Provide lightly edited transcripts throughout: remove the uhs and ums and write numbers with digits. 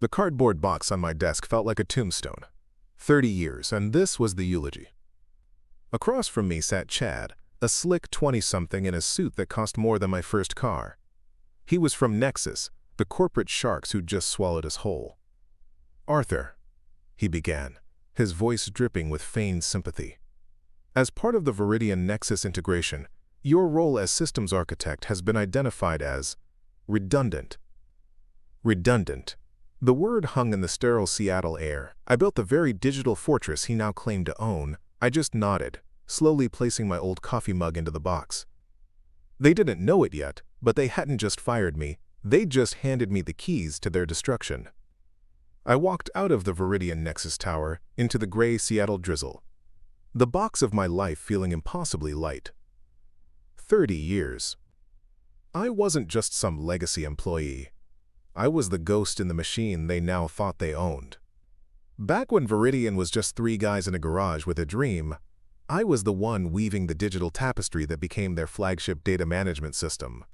The cardboard box on my desk felt like a tombstone. 30 years, and this was the eulogy. Across from me sat Chad, a slick 20-something in a suit that cost more than my first car. He was from Nexus, the corporate sharks who just swallowed us whole. "Arthur," he began, his voice dripping with feigned sympathy. "As part of the Veridian-Nexus integration, your role as systems architect has been identified as redundant." Redundant. The word hung in the sterile Seattle air. I built the very digital fortress he now claimed to own. I just nodded, slowly placing my old coffee mug into the box. They didn't know it yet, but they hadn't just fired me. They just handed me the keys to their destruction. I walked out of the Veridian-Nexus tower into the gray Seattle drizzle, the box of my life feeling impossibly light. 30 years. I wasn't just some legacy employee. I was the ghost in the machine they now thought they owned. Back when Veridian was just 3 guys in a garage with a dream, I was the one weaving the digital tapestry that became their flagship data management system.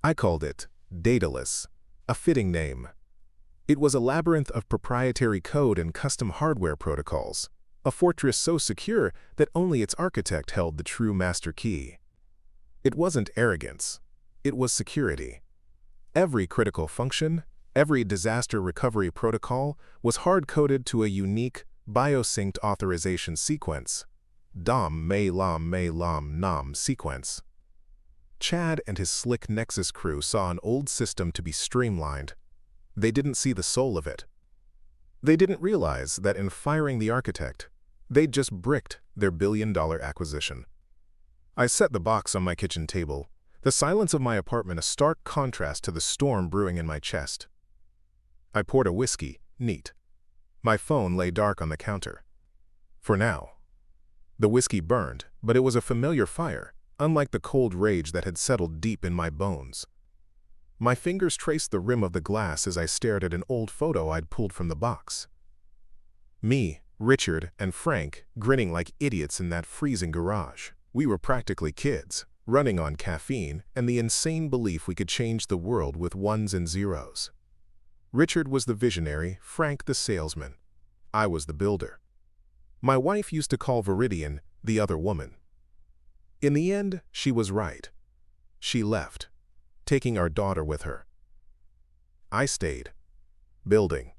I called it Dataless, a fitting name. It was a labyrinth of proprietary code and custom hardware protocols, a fortress so secure that only its architect held the true master key. It wasn't arrogance, it was security. Every critical function, every disaster recovery protocol was hard-coded to a unique, biosynced authorization sequence. DOM may lam nam sequence. Chad and his slick Nexus crew saw an old system to be streamlined. They didn't see the soul of it. They didn't realize that in firing the architect, they'd just bricked their billion-dollar acquisition. I set the box on my kitchen table, the silence of my apartment a stark contrast to the storm brewing in my chest. I poured a whiskey, neat. My phone lay dark on the counter. For now. The whiskey burned, but it was a familiar fire, unlike the cold rage that had settled deep in my bones. My fingers traced the rim of the glass as I stared at an old photo I'd pulled from the box. Me, Richard, and Frank grinning like idiots in that freezing garage. We were practically kids, running on caffeine and the insane belief we could change the world with ones and zeros. Richard was the visionary, Frank the salesman. I was the builder. My wife used to call Veridian the other woman. In the end, she was right. She left, taking our daughter with her. I stayed, building.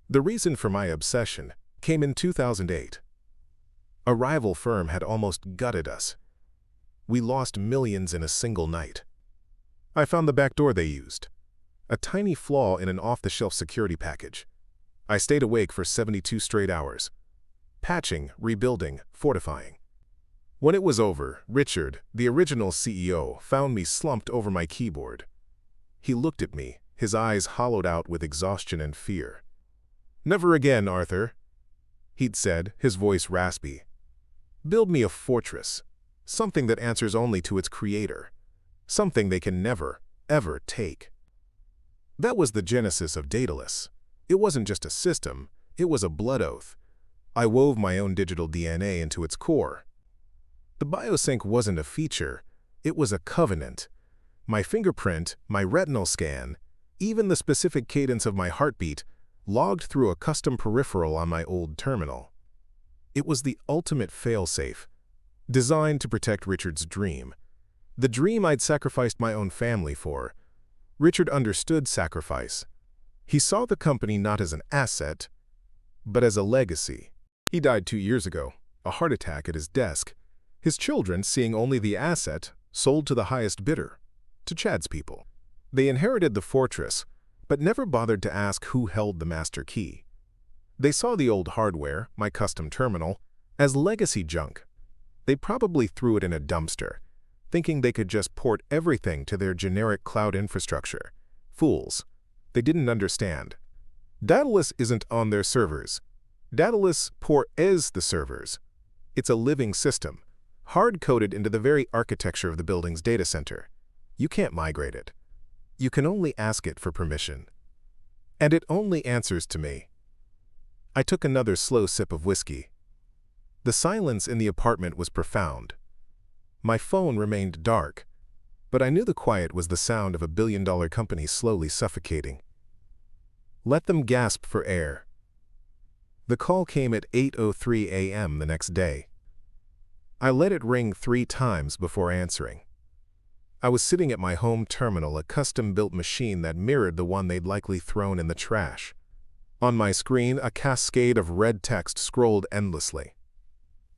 The reason for my obsession came in 2008. A rival firm had almost gutted us. We lost millions in a single night. I found the back door they used, a tiny flaw in an off-the-shelf security package. I stayed awake for 72 straight hours, patching, rebuilding, fortifying. When it was over, Richard, the original CEO, found me slumped over my keyboard. He looked at me, his eyes hollowed out with exhaustion and fear. "Never again, Arthur," he'd said, his voice raspy. "Build me a fortress, something that answers only to its creator, something they can never, ever take." That was the genesis of Dataless. It wasn't just a system, it was a blood oath. I wove my own digital DNA into its core. The biosync wasn't a feature, it was a covenant. My fingerprint, my retinal scan, even the specific cadence of my heartbeat, logged through a custom peripheral on my old terminal. It was the ultimate failsafe, designed to protect Richard's dream. The dream I'd sacrificed my own family for. Richard understood sacrifice. He saw the company not as an asset, but as a legacy. He died 2 years ago, a heart attack at his desk. His children, seeing only the asset, sold to the highest bidder, to Chad's people. They inherited the fortress, but never bothered to ask who held the master key. They saw the old hardware, my custom terminal, as legacy junk. They probably threw it in a dumpster, thinking they could just port everything to their generic cloud infrastructure. Fools. They didn't understand. Dataless isn't on their servers. Dataless is the servers. It's a living system, hard-coded into the very architecture of the building's data center. You can't migrate it. You can only ask it for permission. And it only answers to me. I took another slow sip of whiskey. The silence in the apartment was profound. My phone remained dark, but I knew the quiet was the sound of a billion-dollar company slowly suffocating. Let them gasp for air. The call came at 8:03 a.m. the next day. I let it ring 3 times before answering. I was sitting at my home terminal, a custom-built machine that mirrored the one they'd likely thrown in the trash. On my screen, a cascade of red text scrolled endlessly.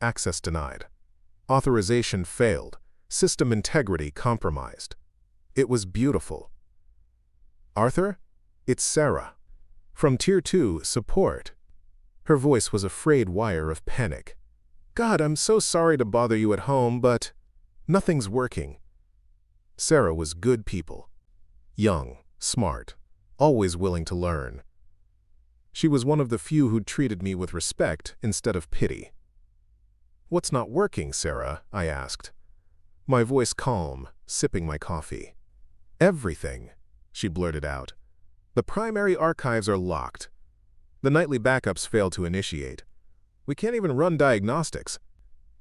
Access denied. Authorization failed. System integrity compromised. It was beautiful. Arthur? It's Sarah. From Tier 2 support. Her voice was a frayed wire of panic. God, I'm so sorry to bother you at home, but nothing's working. Sarah was good people. Young, smart, always willing to learn. She was one of the few who treated me with respect instead of pity. What's not working, Sarah? I asked. My voice calm, sipping my coffee. Everything, she blurted out. The primary archives are locked. The nightly backups fail to initiate. We can't even run diagnostics.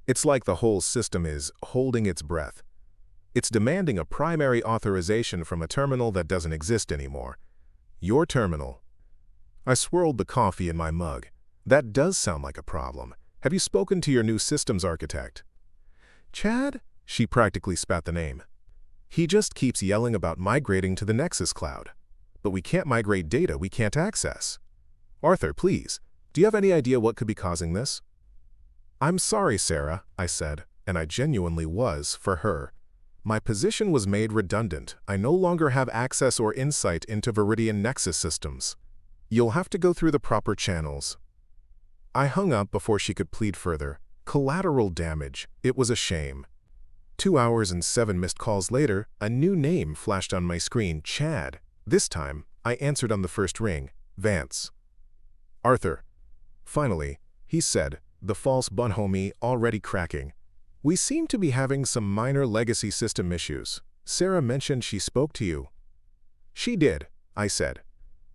It's like the whole system is holding its breath. It's demanding a primary authorization from a terminal that doesn't exist anymore. Your terminal. I swirled the coffee in my mug. That does sound like a problem. Have you spoken to your new systems architect? Chad? She practically spat the name. He just keeps yelling about migrating to the Nexus cloud. But we can't migrate data we can't access. Arthur, please, do you have any idea what could be causing this? I'm sorry, Sarah, I said, and I genuinely was for her. My position was made redundant. I no longer have access or insight into Veridian-Nexus systems. You'll have to go through the proper channels. I hung up before she could plead further. Collateral damage. It was a shame. 2 hours and 7 missed calls later, a new name flashed on my screen, Chad. This time, I answered on the first ring, Vance. Arthur. Finally, he said, the false bonhomie already cracking. We seem to be having some minor legacy system issues. Sarah mentioned she spoke to you. She did, I said.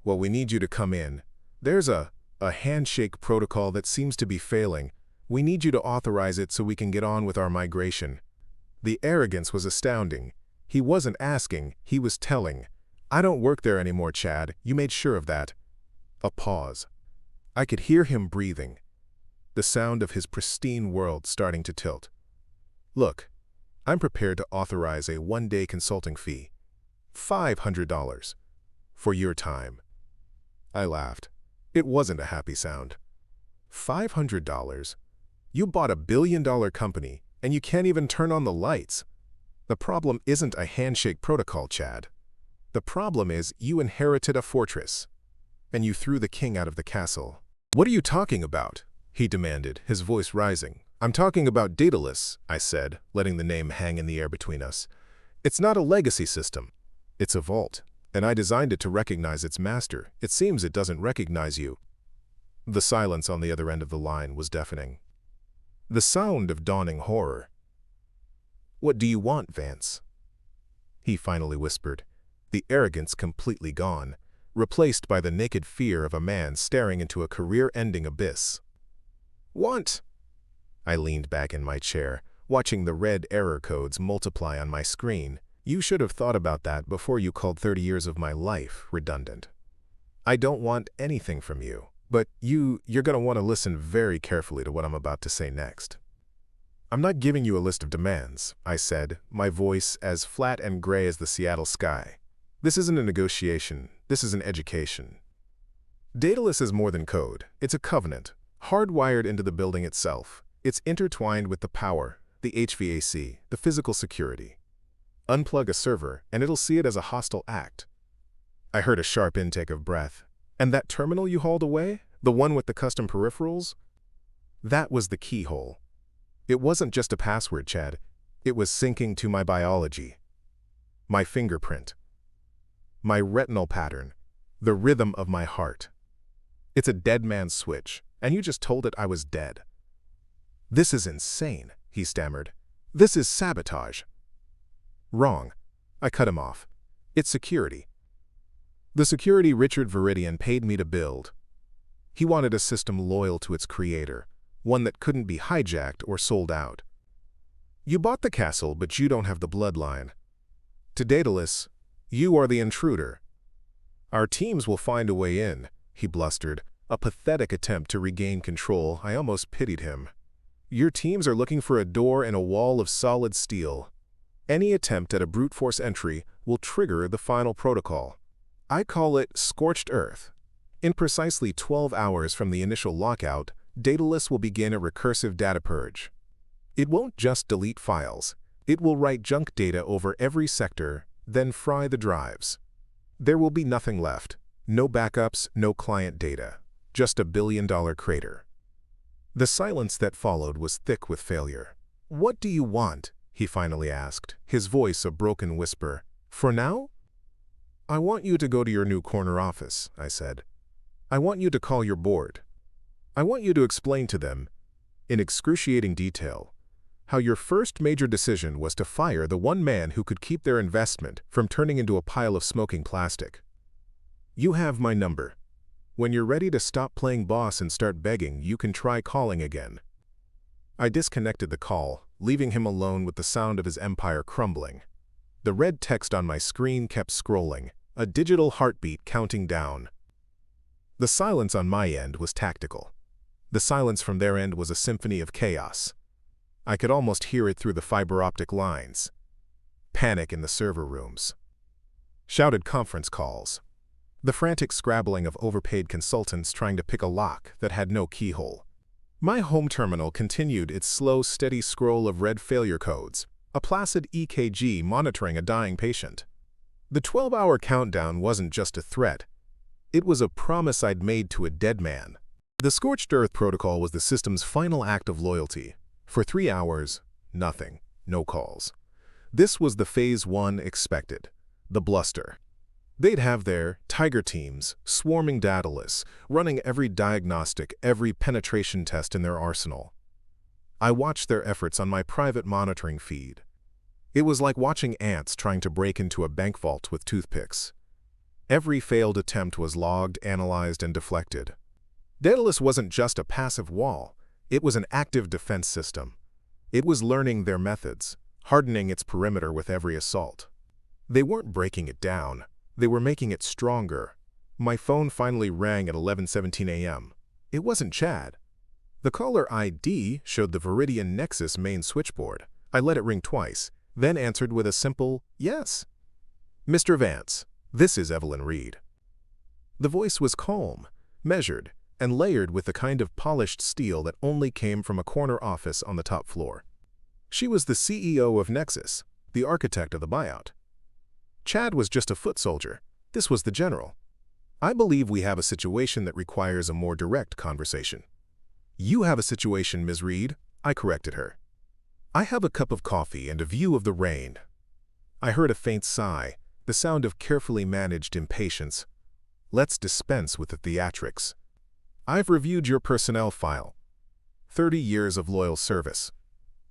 Well, we need you to come in. There's a handshake protocol that seems to be failing. We need you to authorize it so we can get on with our migration. The arrogance was astounding. He wasn't asking, he was telling. I don't work there anymore, Chad. You made sure of that. A pause. I could hear him breathing. The sound of his pristine world starting to tilt. Look, I'm prepared to authorize a 1-day consulting fee. $500. For your time. I laughed. It wasn't a happy sound. $500? You bought a billion-dollar company, and you can't even turn on the lights. The problem isn't a handshake protocol, Chad. The problem is you inherited a fortress, and you threw the king out of the castle. What are you talking about? He demanded, his voice rising. I'm talking about Daedalus, I said, letting the name hang in the air between us. It's not a legacy system. It's a vault, and I designed it to recognize its master. It seems it doesn't recognize you. The silence on the other end of the line was deafening. The sound of dawning horror. What do you want, Vance? He finally whispered, the arrogance completely gone, replaced by the naked fear of a man staring into a career-ending abyss. Want? I leaned back in my chair, watching the red error codes multiply on my screen. You should have thought about that before you called 30 years of my life redundant. I don't want anything from you, but you're going to want to listen very carefully to what I'm about to say next. I'm not giving you a list of demands, I said, my voice as flat and gray as the Seattle sky. This isn't a negotiation, this is an education. Daedalus is more than code. It's a covenant, hardwired into the building itself. It's intertwined with the power, the HVAC, the physical security. Unplug a server, and it'll see it as a hostile act. I heard a sharp intake of breath. And that terminal you hauled away? The one with the custom peripherals? That was the keyhole. It wasn't just a password, Chad. It was syncing to my biology. My fingerprint. My retinal pattern. The rhythm of my heart. It's a dead man's switch, and you just told it I was dead. This is insane, he stammered. This is sabotage. Wrong. I cut him off. It's security. The security Richard Veridian paid me to build. He wanted a system loyal to its creator, one that couldn't be hijacked or sold out. You bought the castle, but you don't have the bloodline. To Daedalus, you are the intruder. "Our teams will find a way in," he blustered, a pathetic attempt to regain control. I almost pitied him. "Your teams are looking for a door in a wall of solid steel. Any attempt at a brute force entry will trigger the final protocol. I call it scorched earth. In precisely 12 hours from the initial lockout, Daedalus will begin a recursive data purge. It won't just delete files. It will write junk data over every sector, then fry the drives. There will be nothing left. No backups, no client data. Just a billion-dollar crater." The silence that followed was thick with failure. "What do you want?" he finally asked, his voice a broken whisper. "For now?" "I want you to go to your new corner office," I said. "I want you to call your board. I want you to explain to them, in excruciating detail, how your first major decision was to fire the one man who could keep their investment from turning into a pile of smoking plastic. You have my number. When you're ready to stop playing boss and start begging, you can try calling again." I disconnected the call, leaving him alone with the sound of his empire crumbling. The red text on my screen kept scrolling, a digital heartbeat counting down. The silence on my end was tactical. The silence from their end was a symphony of chaos. I could almost hear it through the fiber optic lines. Panic in the server rooms. Shouted conference calls. The frantic scrabbling of overpaid consultants trying to pick a lock that had no keyhole. My home terminal continued its slow, steady scroll of red failure codes, a placid EKG monitoring a dying patient. The 12-hour countdown wasn't just a threat. It was a promise I'd made to a dead man. The Scorched Earth Protocol was the system's final act of loyalty. For 3 hours, nothing, no calls. This was the Phase 1 expected, the bluster. They'd have their tiger teams, swarming Daedalus, running every diagnostic, every penetration test in their arsenal. I watched their efforts on my private monitoring feed. It was like watching ants trying to break into a bank vault with toothpicks. Every failed attempt was logged, analyzed, and deflected. Daedalus wasn't just a passive wall. It was an active defense system. It was learning their methods, hardening its perimeter with every assault. They weren't breaking it down. They were making it stronger. My phone finally rang at 11:17 a.m. It wasn't Chad. The caller ID showed the Veridian-Nexus main switchboard. I let it ring twice, then answered with a simple, "Yes." "Mr. Vance, this is Evelyn Reed." The voice was calm, measured, and layered with the kind of polished steel that only came from a corner office on the top floor. She was the CEO of Nexus, the architect of the buyout. Chad was just a foot soldier. This was the general. "I believe we have a situation that requires a more direct conversation." "You have a situation, Ms. Reed," I corrected her. "I have a cup of coffee and a view of the rain." I heard a faint sigh, the sound of carefully managed impatience. "Let's dispense with the theatrics. I've reviewed your personnel file. 30 years of loyal service.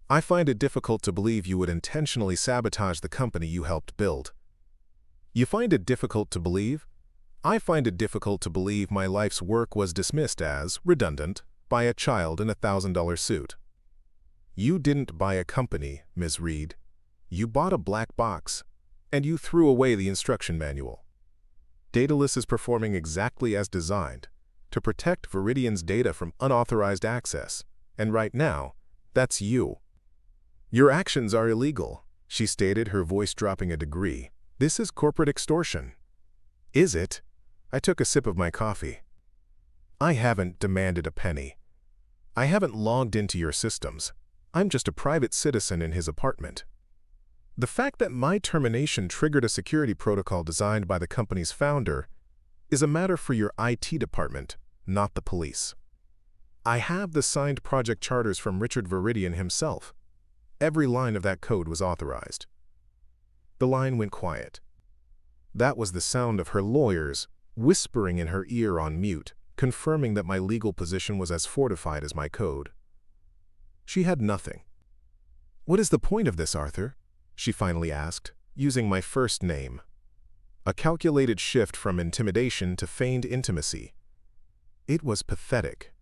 I find it difficult to believe you would intentionally sabotage the company you helped build." "You find it difficult to believe?" "I find it difficult to believe my life's work was dismissed as redundant by a child in a $1,000 suit." "You didn't buy a company, Ms. Reed. You bought a black box, and you threw away the instruction manual. Daedalus is performing exactly as designed, to protect Veridian's data from unauthorized access, and right now, that's you." "Your actions are illegal," she stated, her voice dropping a degree. "This is corporate extortion." "Is it?" I took a sip of my coffee. "I haven't demanded a penny. I haven't logged into your systems. I'm just a private citizen in his apartment. The fact that my termination triggered a security protocol designed by the company's founder is a matter for your IT department, not the police. I have the signed project charters from Richard Veridian himself. Every line of that code was authorized." The line went quiet. That was the sound of her lawyers whispering in her ear on mute, confirming that my legal position was as fortified as my code. She had nothing. "What is the point of this, Arthur?" she finally asked, using my first name. A calculated shift from intimidation to feigned intimacy. It was pathetic.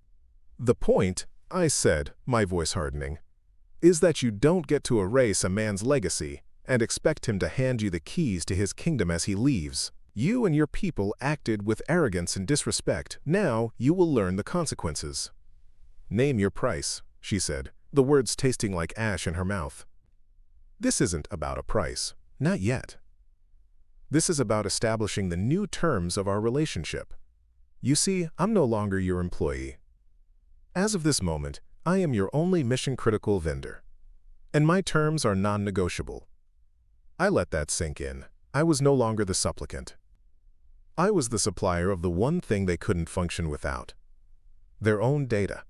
"The point," I said, my voice hardening, "is that you don't get to erase a man's legacy and expect him to hand you the keys to his kingdom as he leaves." You and your people acted with arrogance and disrespect. Now you will learn the consequences. Name your price, she said, the words tasting like ash in her mouth. This isn't about a price. Not yet. This is about establishing the new terms of our relationship. You see, I'm no longer your employee. As of this moment, I am your only mission-critical vendor. And my terms are non-negotiable. I let that sink in. I was no longer the supplicant. I was the supplier of the one thing they couldn't function without. Their own data.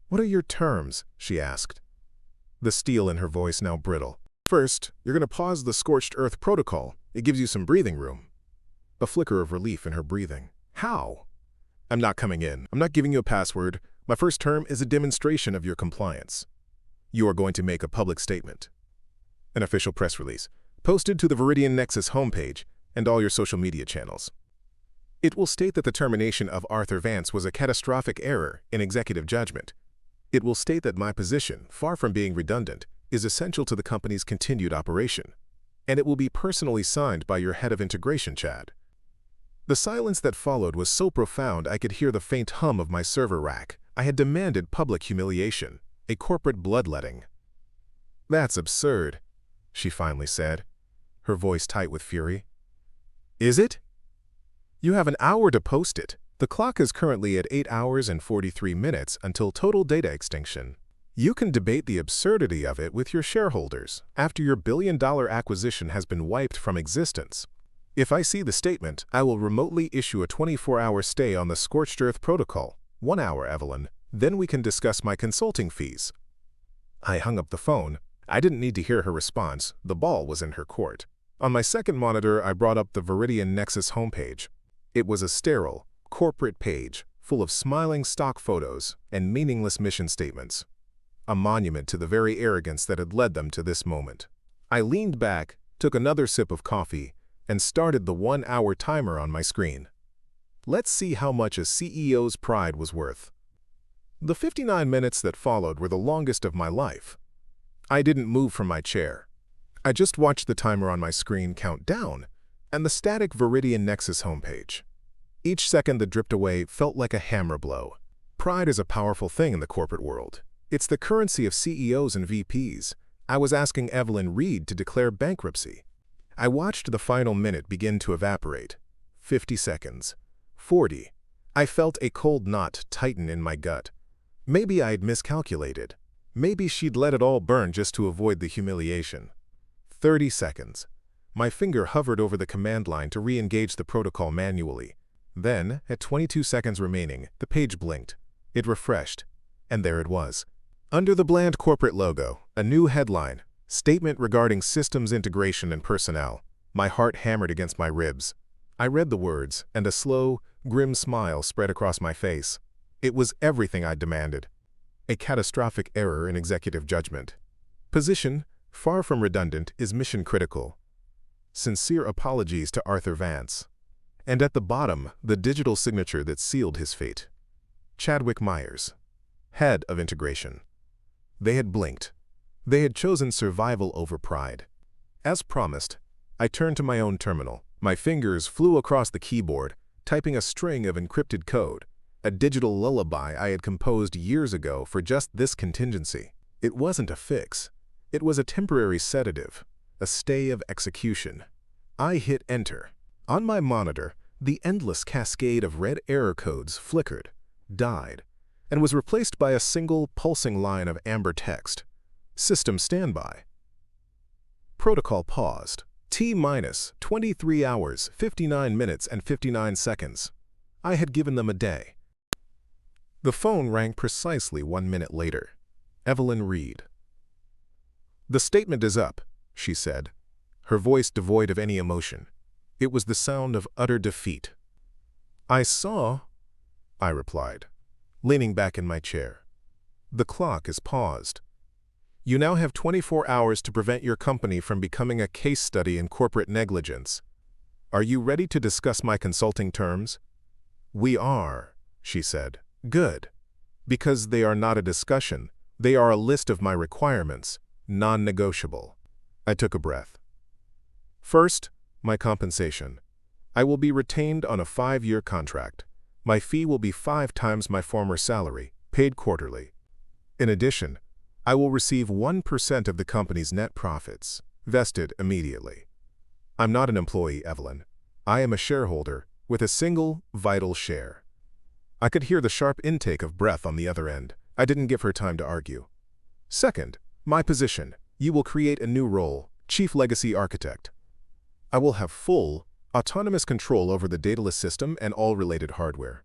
What are your terms? She asked. The steel in her voice now brittle. First, you're going to pause the scorched earth protocol. It gives you some breathing room. A flicker of relief in her breathing. How? I'm not coming in. I'm not giving you a password. My first term is a demonstration of your compliance. You are going to make a public statement. An official press release, posted to the Veridian-Nexus homepage and all your social media channels. It will state that the termination of Arthur Vance was a catastrophic error in executive judgment. It will state that my position, far from being redundant, is essential to the company's continued operation, and it will be personally signed by your head of integration, Chad. The silence that followed was so profound I could hear the faint hum of my server rack. I had demanded public humiliation, a corporate bloodletting. That's absurd, she finally said, her voice tight with fury. Is it? You have an hour to post it. The clock is currently at 8 hours and 43 minutes until total data extinction. You can debate the absurdity of it with your shareholders after your billion-dollar acquisition has been wiped from existence. If I see the statement, I will remotely issue a 24-hour stay on the Scorched Earth Protocol. 1 hour, Evelyn. Then we can discuss my consulting fees. I hung up the phone. I didn't need to hear her response. The ball was in her court. On my second monitor, I brought up the Veridian-Nexus homepage. It was a sterile, corporate page full of smiling stock photos and meaningless mission statements. A monument to the very arrogance that had led them to this moment. I leaned back, took another sip of coffee, and started the 1-hour timer on my screen. Let's see how much a CEO's pride was worth. The 59 minutes that followed were the longest of my life. I didn't move from my chair. I just watched the timer on my screen count down, and the static Veridian-Nexus homepage. Each second that dripped away felt like a hammer blow. Pride is a powerful thing in the corporate world. It's the currency of CEOs and VPs. I was asking Evelyn Reed to declare bankruptcy. I watched the final minute begin to evaporate. 50 seconds. 40. I felt a cold knot tighten in my gut. Maybe I'd miscalculated. Maybe she'd let it all burn just to avoid the humiliation. 30 seconds. My finger hovered over the command line to re-engage the protocol manually. Then, at 22 seconds remaining, the page blinked. It refreshed. And there it was. Under the bland corporate logo, a new headline, Statement Regarding Systems Integration and Personnel. My heart hammered against my ribs. I read the words, and a slow, grim smile spread across my face. It was everything I'd demanded. A catastrophic error in executive judgment. Position, far from redundant, is mission critical. Sincere apologies to Arthur Vance. And at the bottom, the digital signature that sealed his fate. Chadwick Myers, head of integration. They had blinked. They had chosen survival over pride. As promised, I turned to my own terminal. My fingers flew across the keyboard, typing a string of encrypted code, a digital lullaby I had composed years ago for just this contingency. It wasn't a fix. It was a temporary sedative, a stay of execution. I hit enter. On my monitor, the endless cascade of red error codes flickered, died, and was replaced by a single pulsing line of amber text. System standby. Protocol paused. T-minus 23 hours, 59 minutes, and 59 seconds. I had given them a day. The phone rang precisely 1 minute later. Evelyn Reed. The statement is up, she said, her voice devoid of any emotion. It was the sound of utter defeat. I saw, I replied, leaning back in my chair. The clock is paused. You now have 24 hours to prevent your company from becoming a case study in corporate negligence. Are you ready to discuss my consulting terms? We are, she said. Good. Because they are not a discussion. They are a list of my requirements, non-negotiable. I took a breath. First, my compensation. I will be retained on a 5-year contract. My fee will be 5 times my former salary, paid quarterly. In addition, I will receive 1% of the company's net profits, vested immediately. I'm not an employee, Evelyn. I am a shareholder with a single, vital share. I could hear the sharp intake of breath on the other end. I didn't give her time to argue. Second, my position. You will create a new role, Chief Legacy Architect. I will have full, autonomous control over the dataless system and all related hardware.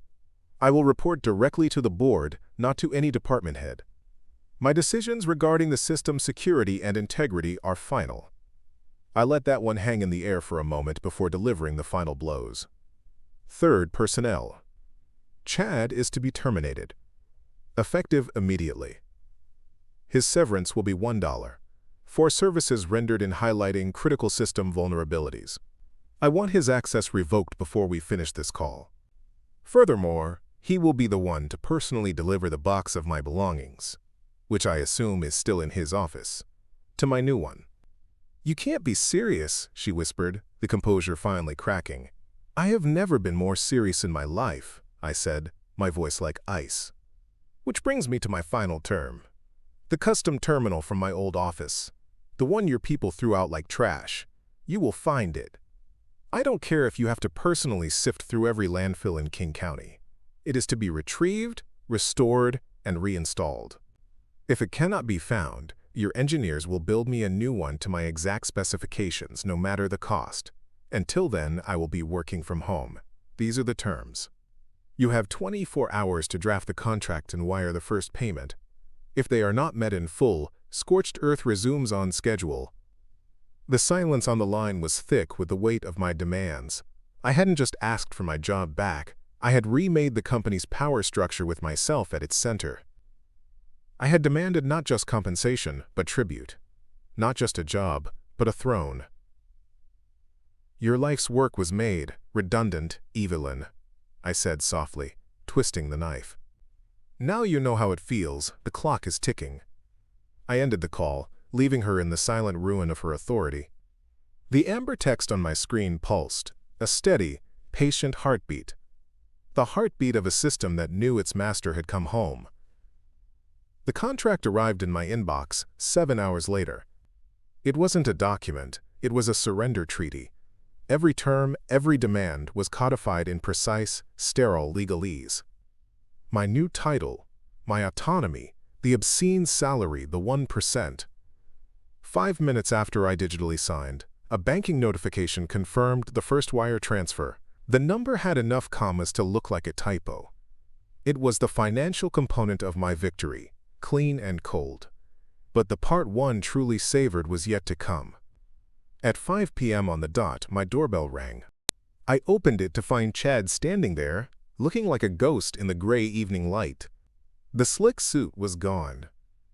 I will report directly to the board, not to any department head. My decisions regarding the system's security and integrity are final. I let that one hang in the air for a moment before delivering the final blows. Third, personnel. Chad is to be terminated, effective immediately. His severance will be $1 for services rendered in highlighting critical system vulnerabilities. I want his access revoked before we finish this call. Furthermore, he will be the one to personally deliver the box of my belongings, which I assume is still in his office, to my new one. You can't be serious, she whispered, the composure finally cracking. I have never been more serious in my life, I said, my voice like ice. Which brings me to my final term. The custom terminal from my old office. The one your people threw out like trash. You will find it. I don't care if you have to personally sift through every landfill in King County. It is to be retrieved, restored, and reinstalled. If it cannot be found, your engineers will build me a new one to my exact specifications, no matter the cost. Until then, I will be working from home. These are the terms. You have 24 hours to draft the contract and wire the first payment. If they are not met in full, Scorched Earth resumes on schedule. The silence on the line was thick with the weight of my demands. I hadn't just asked for my job back. I had remade the company's power structure with myself at its center. I had demanded not just compensation, but tribute. Not just a job, but a throne. Your life's work was made, redundant, Evelyn, I said softly, twisting the knife. Now you know how it feels. The clock is ticking. I ended the call, leaving her in the silent ruin of her authority. The amber text on my screen pulsed, a steady, patient heartbeat. The heartbeat of a system that knew its master had come home. The contract arrived in my inbox 7 hours later. It wasn't a document, it was a surrender treaty. Every term, every demand was codified in precise, sterile legalese. My new title, my autonomy, the obscene salary, the 1%. 5 minutes after I digitally signed, a banking notification confirmed the first wire transfer. The number had enough commas to look like a typo. It was the financial component of my victory, clean and cold. But the part one truly savored was yet to come. At 5 p.m. on the dot, my doorbell rang. I opened it to find Chad standing there, looking like a ghost in the gray evening light. The slick suit was gone,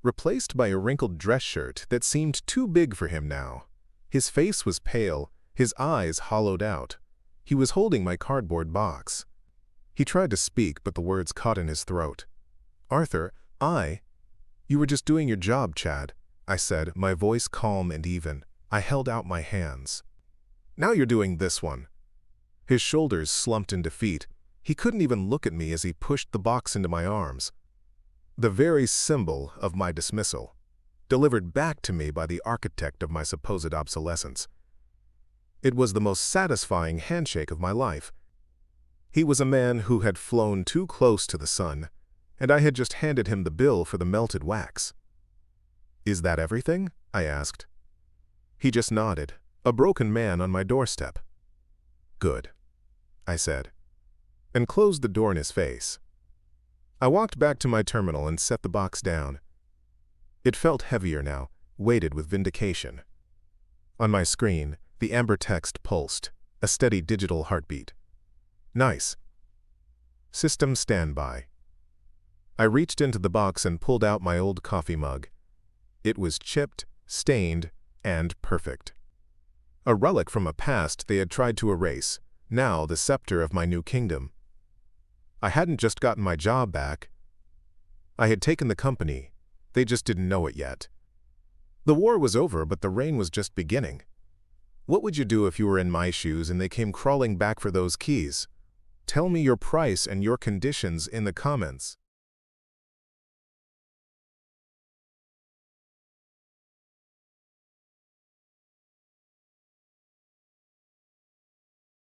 replaced by a wrinkled dress shirt that seemed too big for him now. His face was pale, his eyes hollowed out. He was holding my cardboard box. He tried to speak, but the words caught in his throat. Arthur, You were just doing your job, Chad, I said, my voice calm and even. I held out my hands. Now you're doing this one. His shoulders slumped in defeat. He couldn't even look at me as he pushed the box into my arms. The very symbol of my dismissal, delivered back to me by the architect of my supposed obsolescence. It was the most satisfying handshake of my life. He was a man who had flown too close to the sun, and I had just handed him the bill for the melted wax. Is that everything? I asked. He just nodded, a broken man on my doorstep. Good, I said, and closed the door in his face. I walked back to my terminal and set the box down. It felt heavier now, weighted with vindication. On my screen, the amber text pulsed, a steady digital heartbeat. Nice. System standby. I reached into the box and pulled out my old coffee mug. It was chipped, stained, and perfect. A relic from a past they had tried to erase, now the scepter of my new kingdom. I hadn't just gotten my job back. I had taken the company. They just didn't know it yet. The war was over, but the reign was just beginning. What would you do if you were in my shoes and they came crawling back for those keys? Tell me your price and your conditions in the comments.